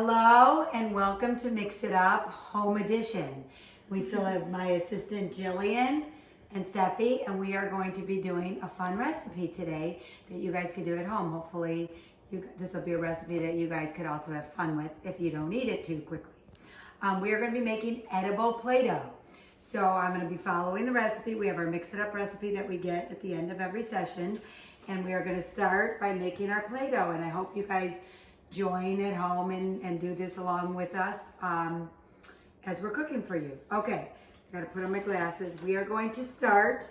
Hello and welcome to Mix It Up Home Edition. We still have my assistant Jillian and Steffi, and we are going to be doing a fun recipe today that you guys could do at home. Hopefully this will be a recipe that you guys could also have fun with if you don't eat it too quickly. We are going to be making edible Play-Doh. So I'm going to be following the recipe. We have our Mix It Up recipe that we get at the end of every session, and we are going to start by making our Play-Doh, and I hope you guys join at home and do this along with us as we're cooking for you. Okay, I gotta put on my glasses. We are going to start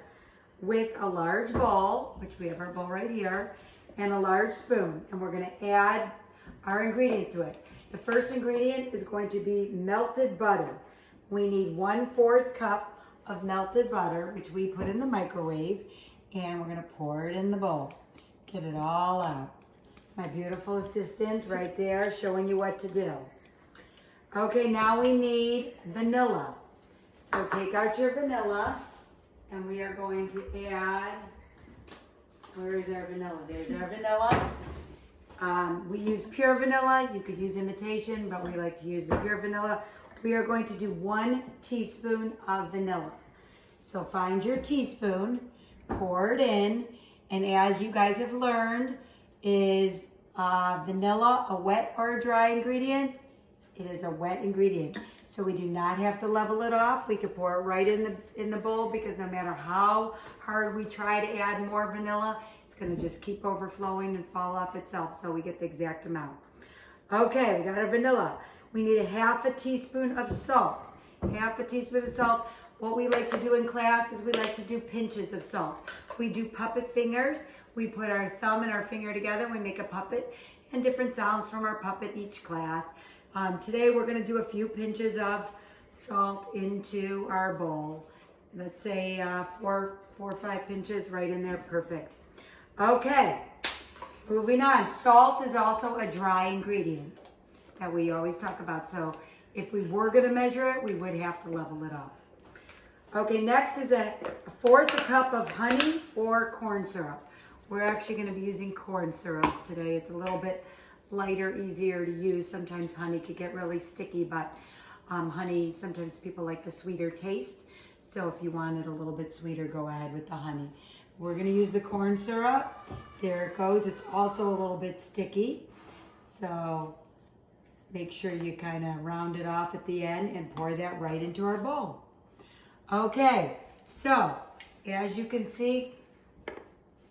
with a large bowl, which we have our bowl right here, and a large spoon, and we're gonna add our ingredients to it. The first ingredient is going to be melted butter. We need 1/4 cup of melted butter, which we put in the microwave, and we're gonna pour it in the bowl. Get it all out. My beautiful assistant right there showing you what to do. Okay, now we need vanilla. So take out your vanilla, and we are going to add, where is our vanilla? There's our vanilla. We use pure vanilla. You could use imitation, but we like to use the pure vanilla. We are going to do 1 teaspoon of vanilla. So find your teaspoon, pour it in, and as you guys have learned, is vanilla a wet or a dry ingredient? It is a wet ingredient. So we do not have to level it off. We can pour it right in the bowl, because no matter how hard we try to add more vanilla, it's gonna just keep overflowing and fall off itself, so we get the exact amount. Okay, we got our vanilla. We need 1/2 teaspoon of salt. 1/2 teaspoon of salt. What we like to do in class is we like to do pinches of salt. We do puppet fingers. We put our thumb and our finger together, we make a puppet, and different sounds from our puppet each class. Today we're gonna do a few pinches of salt into our bowl. Let's say 4 or 5 pinches right in there, perfect. Okay, moving on. Salt is also a dry ingredient that we always talk about. So if we were gonna measure it, we would have to level it off. Okay, next is a 1/4 cup of honey or corn syrup. We're actually going to be using corn syrup today. It's a little bit lighter, easier to use. Sometimes honey could get really sticky, but honey, sometimes people like the sweeter taste. So if you want it a little bit sweeter, go ahead with the honey. We're going to use the corn syrup. There it goes. It's also a little bit sticky. So make sure you kind of round it off at the end and pour that right into our bowl. Okay, so as you can see,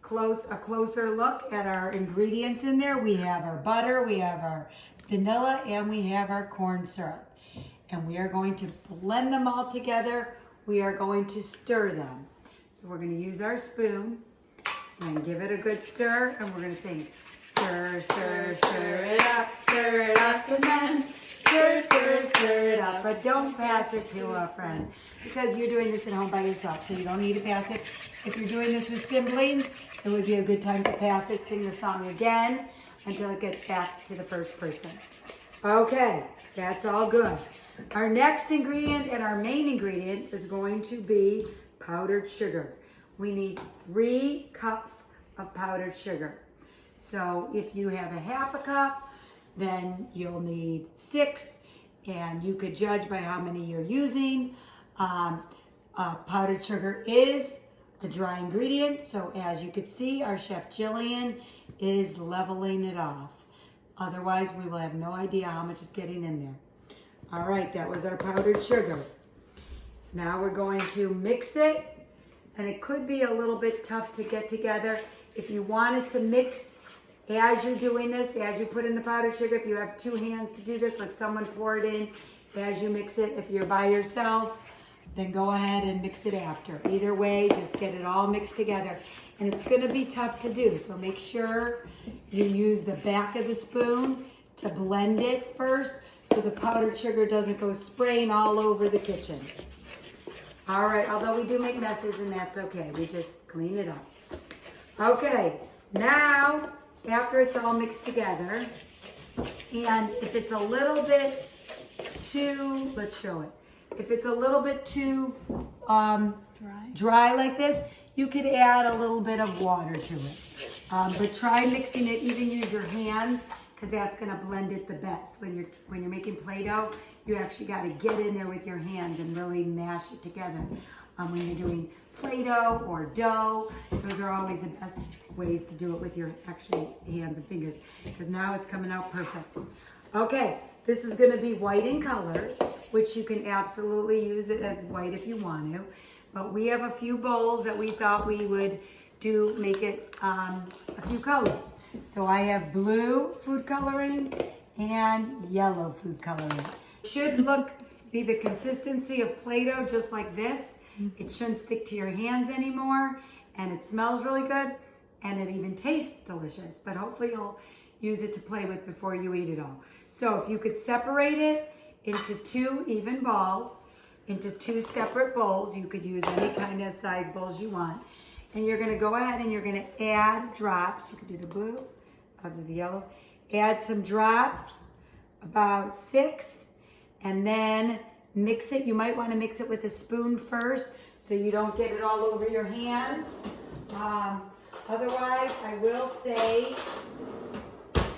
a closer look at our ingredients in there. We have our butter, we have our vanilla, and we have our corn syrup. And we are going to blend them all together. We are going to stir them. So we're going to use our spoon and give it a good stir, and we're going to sing, stir, stir, stir it up, and then stir, stir, stir it up, but don't pass it to a friend, because you're doing this at home by yourself, so you don't need to pass it. If you're doing this with siblings, it would be a good time to pass it, sing the song again until it gets back to the first person. Okay, that's all good. Our next ingredient and our main ingredient is going to be powdered sugar. We need 3 cups of powdered sugar. So if you have 1/2 cup, then you'll need 6, and you could judge by how many you're using. Powdered sugar is a dry ingredient, so as you can see, our chef Jillian is leveling it off. Otherwise, we will have no idea how much is getting in there. All right, that was our powdered sugar. Now we're going to mix it, and it could be a little bit tough to get together. If you wanted to mix as you're doing this, as you put in the powdered sugar, if you have 2 hands to do this, let someone pour it in as you mix it. If you're by yourself, then go ahead and mix it after. Either way, just get it all mixed together. And it's gonna be tough to do, so make sure you use the back of the spoon to blend it first, so the powdered sugar doesn't go spraying all over the kitchen. All right, although we do make messes, and that's okay. We just clean it up. Okay, now, after it's all mixed together, and if it's a little bit too, let's show it. If it's a little bit too dry like this, you could add a little bit of water to it. But try mixing it, even use your hands because that's going to blend it the best. When you're making Play-Doh, you actually got to get in there with your hands and really mash it together. When you're doing Play-Doh or dough, those are always the best ways to do it with your actually hands and fingers, because now it's coming out perfect. Okay, this is going to be white in color, which you can absolutely use it as white if you want to. But we have a few bowls that we thought we would make it a few colors. So I have blue food coloring and yellow food coloring. It should be the consistency of Play-Doh, just like this. It shouldn't stick to your hands anymore, and it smells really good, and it even tastes delicious. But hopefully you'll use it to play with before you eat it all. So if you could separate it into 2 even balls, into 2 separate bowls. You could use any kind of size bowls you want. And you're gonna go ahead and you're gonna add drops. You could do the blue, I'll do the yellow. Add some drops, about 6, and then mix it. You might wanna mix it with a spoon first so you don't get it all over your hands. Otherwise, I will say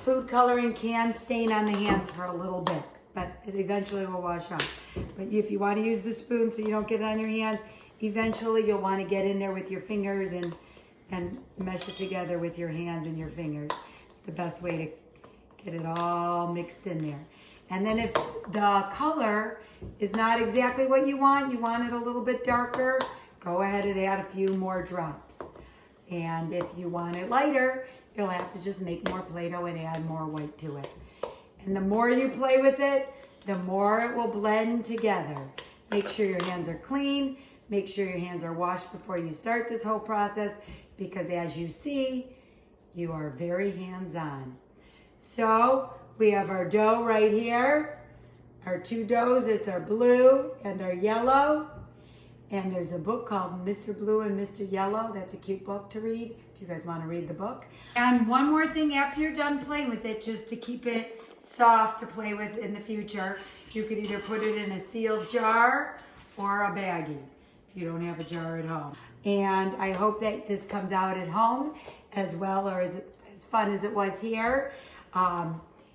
food coloring can stain on the hands for a little bit, but it eventually will wash off. But if you want to use the spoon so you don't get it on your hands, eventually you'll want to get in there with your fingers and mesh it together with your hands and your fingers. It's the best way to get it all mixed in there. And then if the color is not exactly what you want it a little bit darker, go ahead and add a few more drops. And if you want it lighter, you'll have to just make more Play-Doh and add more white to it. And the more you play with it, the more it will blend together. Make sure your hands are clean. Make sure your hands are washed before you start this whole process, because as you see, you are very hands-on. So we have our dough right here. Our 2 doughs, it's our blue and our yellow. And there's a book called Mr. Blue and Mr. Yellow. That's a cute book to read if you guys want to read the book. And one more thing after you're done playing with it, just to keep it soft to play with in the future, you could either put it in a sealed jar or a baggie if you don't have a jar at home. And I hope that this comes out at home as well, or as fun as it was here.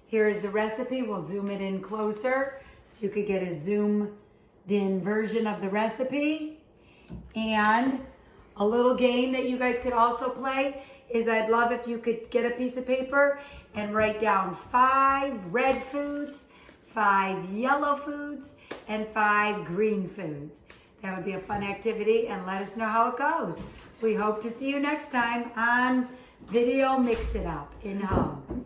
Here is the recipe. We'll zoom it in closer so you could get a zoomed in version of the recipe. And a little game that you guys could also play is, I'd love if you could get a piece of paper and write down 5 red foods, 5 yellow foods, and 5 green foods. That would be a fun activity, and let us know how it goes. We hope to see you next time on Video Mix It Up in Home.